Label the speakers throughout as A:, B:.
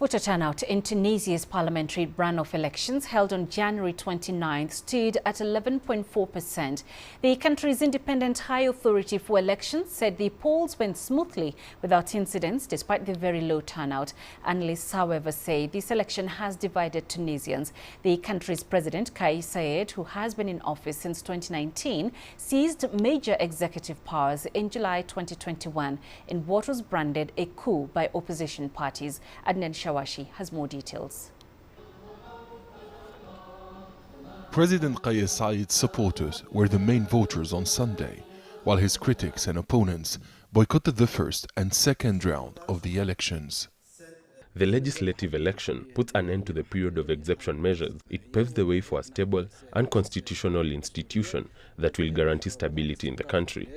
A: Voter turnout in Tunisia's parliamentary runoff elections held on January 29th stood at 11.4%. The country's independent high authority for elections said the polls went smoothly without incidents despite the very low turnout. Analysts, however, say this election has divided Tunisians. The country's president, Kais Saied, who has been in office since 2019, seized major executive powers in July 2021 in what was branded a coup by opposition parties. Adnan Shawashi has more details.
B: President Kais Saied's supporters were the main voters on Sunday, while his critics and opponents boycotted the first and second round of the elections.
C: The legislative election puts an end to the period of exemption measures. It paves the way for a stable and constitutional institution that will guarantee stability in the country.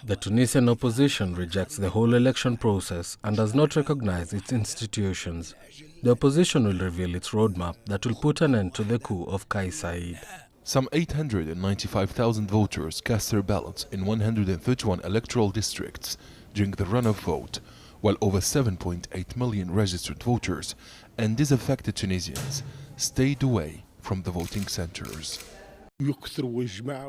D: The Tunisian opposition rejects the whole election process and does not recognize its institutions. The opposition will reveal its roadmap that will put an end to the coup of Kais Saied.
B: Some 895,000 voters cast their ballots in 131 electoral districts during the runoff vote, while over 7.8 million registered voters and disaffected Tunisians stayed away from the voting centers.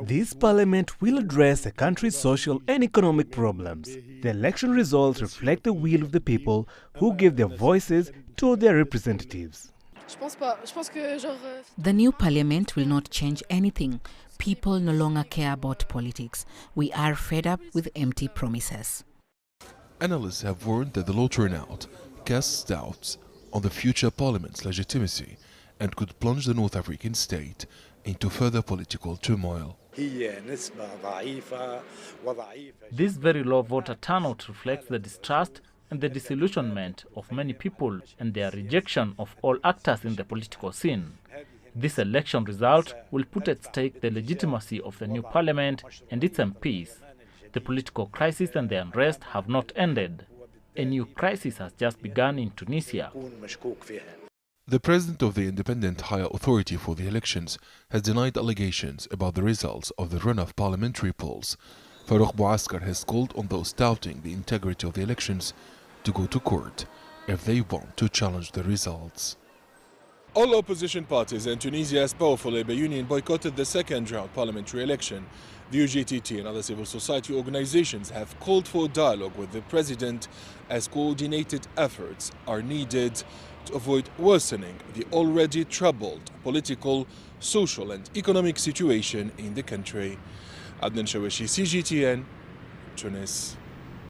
E: This parliament will address the country's social and economic problems. The election results reflect the will of the people who give their voices to their representatives.
F: The new parliament will not change anything. People no longer care about politics. We are fed up with empty promises.
B: Analysts have warned that the low turnout casts doubts on the future parliament's legitimacy and could plunge the North African state into further political turmoil.
G: This very low voter turnout reflects the distrust and the disillusionment of many people and their rejection of all actors in the political scene. This election result will put at stake the legitimacy of the new parliament and its MPs. The political crisis and the unrest have not ended. A new crisis has just begun in Tunisia.
B: The president of the Independent Higher Authority for the Elections has denied allegations about the results of the runoff parliamentary polls. Farouk Bouaskar has called on those doubting the integrity of the elections to go to court if they want to challenge the results. All opposition parties in Tunisia's powerful labor union boycotted the second-round parliamentary election. The UGTT and other civil society organizations have called for dialogue with the president as coordinated efforts are needed to avoid worsening the already troubled political, social and economic situation in the country. Adnan Shawashi, CGTN, Tunis.